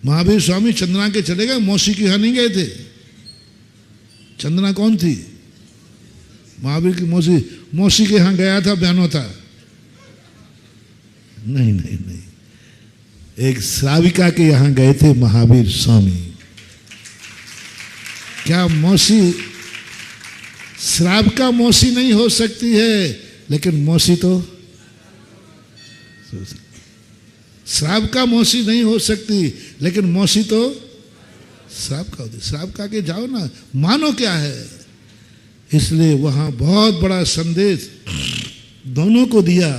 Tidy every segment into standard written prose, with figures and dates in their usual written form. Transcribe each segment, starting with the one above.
महावीर स्वामी चंद्रमा के चले गए, मौसी के यहाँ नहीं गए थे। चंद्रमा कौन थी? महावीर की मौसी। मौसी के यहाँ गया था, बहनों था? नहीं नहीं नहीं, एक श्राविका के यहाँ गए थे महावीर स्वामी। क्या मौसी श्राविका मौसी नहीं हो सकती है? लेकिन मौसी तो श्राविका मौसी नहीं हो सकती, लेकिन मौसी तो श्राविका होती। श्राविका के जाओ ना, मानो क्या है। इसलिए वहां बहुत बड़ा संदेश दोनों को दिया।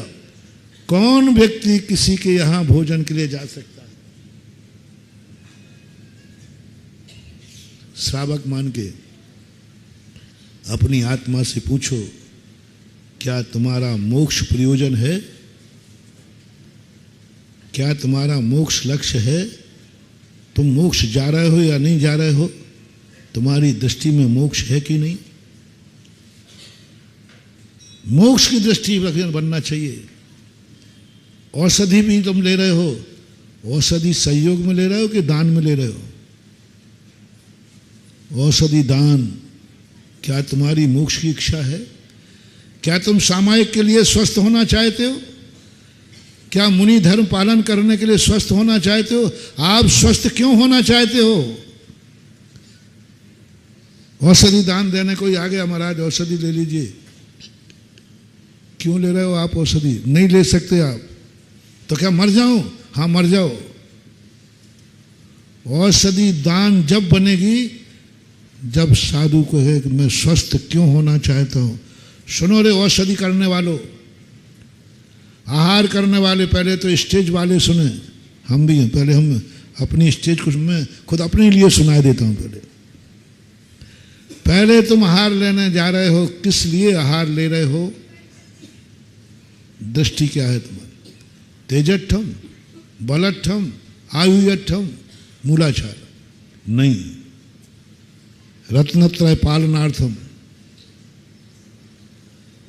कौन व्यक्ति किसी के यहां भोजन के लिए जा सकता है? श्रावक मान के अपनी आत्मा से पूछो, क्या तुम्हारा मोक्ष प्रयोजन है? क्या तुम्हारा मोक्ष लक्ष्य है? तुम मोक्ष जा रहे हो या नहीं जा रहे हो? तुम्हारी दृष्टि में मोक्ष है कि नहीं? मोक्ष की दृष्टि बनना चाहिए। औषधि भी तुम ले रहे हो, औषधि सहयोग में ले रहे हो कि दान में ले रहे हो? औषधि दान, क्या तुम्हारी मोक्ष की इच्छा है? क्या तुम सामायिक के लिए स्वस्थ होना चाहते हो? क्या मुनि धर्म पालन करने के लिए स्वस्थ होना चाहते हो? आप स्वस्थ क्यों होना चाहते हो? औषधि दान देने कोई आ गया, महाराज औषधि ले लीजिए। क्यों ले रहे हो आप औषधि? नहीं ले सकते आप तो क्या मर जाओ? हाँ मर जाओ। औषधि दान जब बनेगी जब साधु को है कि मैं स्वस्थ क्यों होना चाहता हूं। सुनो रे औषधि करने वालों, आहार करने वाले, पहले तो स्टेज वाले सुने, हम भी हैं। पहले हम अपनी स्टेज को मैं खुद अपने लिए सुनाई देता हूं। पहले तुम आहार लेने जा रहे हो, किस लिए आहार ले रहे हो? दृष्टि क्या है तुम्हारी? तेजठम, बलठम, आयुयठम, मूलाचार नहीं, रत्नत्रय पालनार्थम,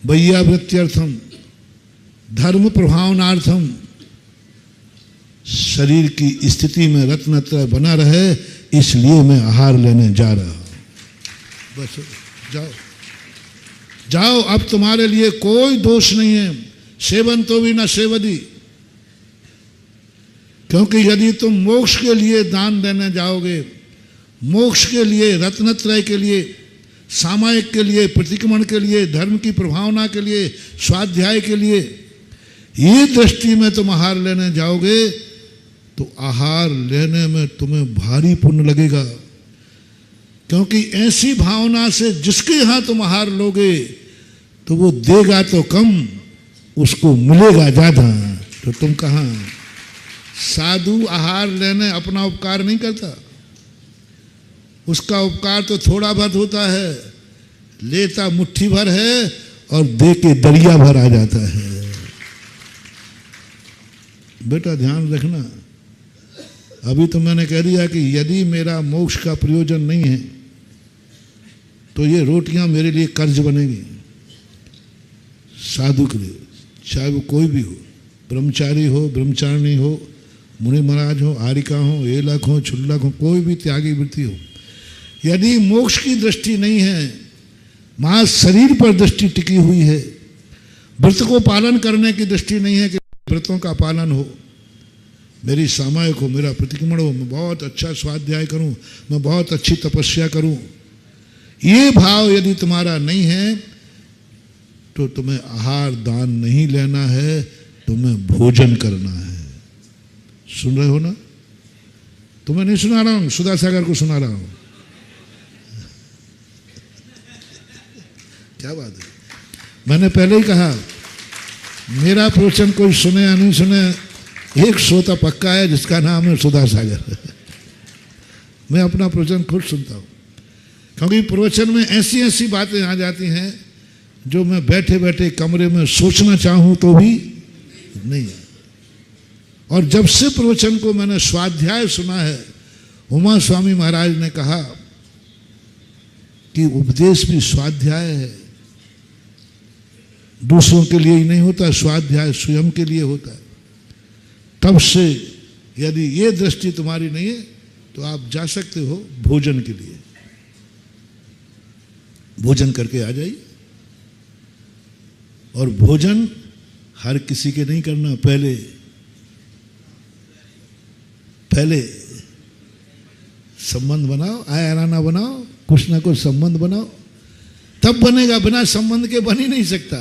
वैयावृत्यर्थम, धर्म प्रभावनार्थम। शरीर की स्थिति में रत्नत्रय बना रहे, इसलिए मैं आहार लेने जा रहा हूं। बस जाओ जाओ, अब तुम्हारे लिए कोई दोष नहीं है। सेवन तो भी न सेवदी, क्योंकि यदि तुम मोक्ष के लिए दान देने जाओगे, मोक्ष के लिए, रत्नत्रय के लिए, सामायिक के लिए, प्रतिक्रमण के लिए, धर्म की प्रभावना के लिए, स्वाध्याय के लिए, ये दृष्टि में तुम आहार लेने जाओगे तो आहार लेने में तुम्हें भारी पुण्य लगेगा। क्योंकि ऐसी भावना से जिसके यहां तुम आहार लोगे तो वो देगा तो कम, उसको मिलेगा ज्यादा। तो तुम कहां? साधु आहार लेने अपना उपकार नहीं करता, उसका उपकार तो थोड़ा बहुत होता है। लेता मुट्ठी भर है और दे के दरिया भर आ जाता है। बेटा ध्यान रखना, अभी तो मैंने कह दिया कि यदि मेरा मोक्ष का प्रयोजन नहीं है तो ये रोटियां मेरे लिए कर्ज बनेगी। साधु के लिए, चाहे वो कोई भी हो, ब्रह्मचारी हो, ब्रह्मचारिणी हो, मुनि महाराज हो, आरिका हो, एलक हो, छुल्लक हो, कोई भी त्यागी वृत्ति हो, यदि मोक्ष की दृष्टि नहीं है, मां शरीर पर दृष्टि टिकी हुई है, व्रत को पालन करने की दृष्टि नहीं है कि व्रतों का पालन हो, मेरी सामायिक हो, मेरा प्रतिक्रमण हो, मैं बहुत अच्छा स्वाध्याय करूं, मैं बहुत अच्छी तपस्या करूं, ये भाव यदि तुम्हारा नहीं है तो तुम्हें आहार दान नहीं लेना है, तुम्हें भोजन करना है। सुन रहे हो ना? तुम्हें नहीं सुना रहा हूं, सुधा सागर को सुना रहा हूं। क्या बात है? मैंने पहले ही कहा, मेरा प्रवचन कोई सुने या नहीं सुने, एक श्रोता पक्का है जिसका नाम है सुधा सागर। मैं अपना प्रवचन खुद सुनता हूं, क्योंकि प्रवचन में ऐसी ऐसी बातें आ जाती हैं जो मैं बैठे बैठे कमरे में सोचना चाहूं तो भी नहीं। और जब से प्रवचन को मैंने स्वाध्याय सुना है, उमा स्वामी महाराज ने कहा कि उपदेश भी स्वाध्याय है, दूसरों के लिए ही नहीं होता, स्वाध्याय स्वयं के लिए होता है। तब से यदि ये दृष्टि तुम्हारी नहीं है तो आप जा सकते हो भोजन के लिए, भोजन करके आ जाइए। और भोजन हर किसी के नहीं करना, पहले संबंध बनाओ, आयाराना बनाओ, कुछ ना कुछ संबंध बनाओ, तब बनेगा। बिना संबंध के बन ही नहीं सकता।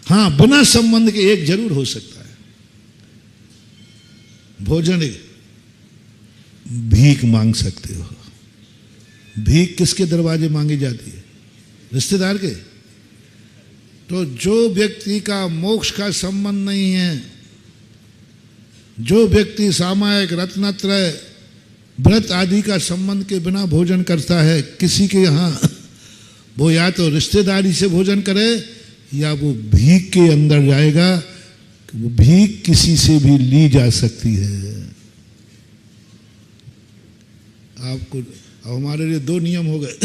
हाँ, बिना संबंध के एक जरूर हो सकता है, भोजन। भीख मांग सकते हो। भीख किसके दरवाजे मांगी जाती है? रिश्तेदार के। तो जो व्यक्ति का मोक्ष का संबंध नहीं है, जो व्यक्ति सामायिक रत्नत्रय व्रत आदि का संबंध के बिना भोजन करता है किसी के यहाँ, वो या तो रिश्तेदारी से भोजन करे या वो भीख के अंदर जाएगा। वो भीख किसी से भी ली जा सकती है। आपको अब हमारे लिए दो नियम हो गए,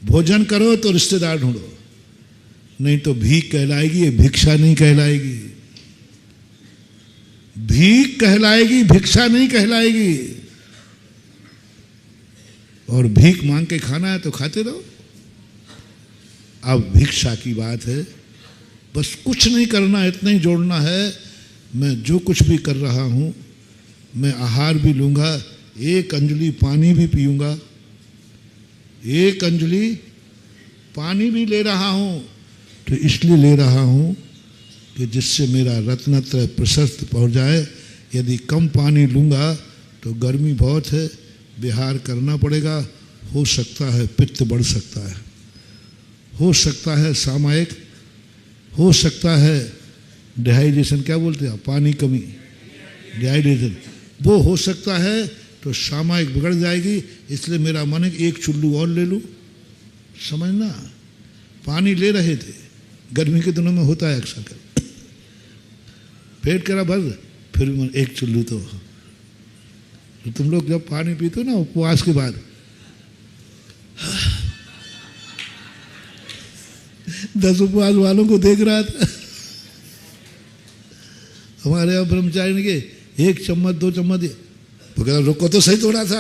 भोजन करो तो रिश्तेदार ढूंढो, नहीं तो भीख कहलाएगी, ये भिक्षा नहीं कहलाएगी। भीख कहलाएगी, भिक्षा नहीं कहलाएगी। और भीख मांग के खाना है तो खाते रहो। अब भिक्षा की बात है, बस कुछ नहीं करना, इतना ही जोड़ना है। मैं जो कुछ भी कर रहा हूं, मैं आहार भी लूंगा, एक अंजलि पानी भी पीऊंगा, एक अंजलि पानी भी ले रहा हूं, तो इसलिए ले रहा हूं कि जिससे मेरा रत्नत्रय प्रशस्त पहुंच जाए। यदि कम पानी लूंगा तो गर्मी बहुत है, विहार करना पड़ेगा, हो सकता है पित्त बढ़ सकता है, हो सकता है सामायिक, हो सकता है डिहाइड्रेशन, क्या बोलते हैं पानी कमी, डिहाइड्रेशन, वो हो सकता है। तो सामायिक बिगड़ जाएगी। इसलिए मेरा मन है कि एक चुल्लू और ले लूँ। समझना, पानी ले रहे थे, गर्मी के दिनों में होता है अक्सर कर, पेट करा भर, फिर भी एक चुल्लू तो तुम लोग जब पानी पीते हो ना उपवास के बाद, 10 उपवास वालों को देख रहा था, हमारे यहाँ ब्रह्मचारी के 1 चम्मच 2 चम्मच, वो कहता रुको तो सही, थोड़ा सा,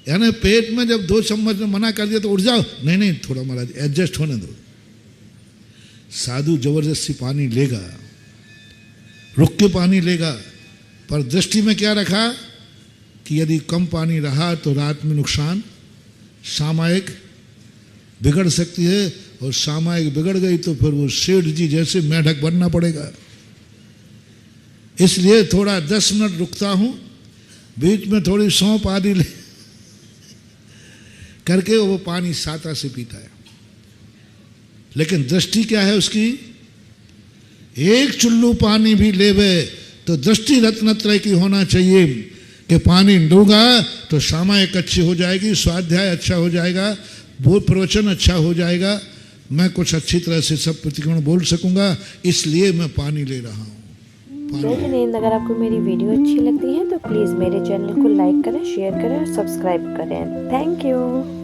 यानी पेट में जब 2 चम्मच में मना कर दिया तो उठ जाओ, नहीं थोड़ा महाराज एडजस्ट होने दो। साधु जबरदस्ती पानी लेगा, रुक के पानी लेगा, पर दृष्टि में क्या रखा कि यदि कम पानी रहा तो रात में नुकसान, सामायिक बिगड़ सकती है, और सामायिक बिगड़ गई तो फिर वो सेठ जी जैसे मेढक बनना पड़ेगा। इसलिए थोड़ा 10 मिनट रुकता हूं, बीच में थोड़ी सौंफ आदि ले करके वो पानी साता से पीता है। लेकिन दृष्टि क्या है उसकी? एक चुल्लू पानी भी लेवे तो दृष्टि रत्नत्रय की होना चाहिए कि पानी लूंगा तो सामायिक अच्छी हो जाएगी, स्वाध्याय अच्छा हो जाएगा, बोध प्रवचन अच्छा हो जाएगा, मैं कुछ अच्छी तरह से सब प्रतिक्रमण बोल सकूंगा, इसलिए मैं पानी ले रहा हूँ। जय जिनेंद्र, अगर आपको मेरी वीडियो अच्छी लगती है तो प्लीज़ मेरे चैनल को लाइक करें, शेयर करें और सब्सक्राइब करें। Thank you.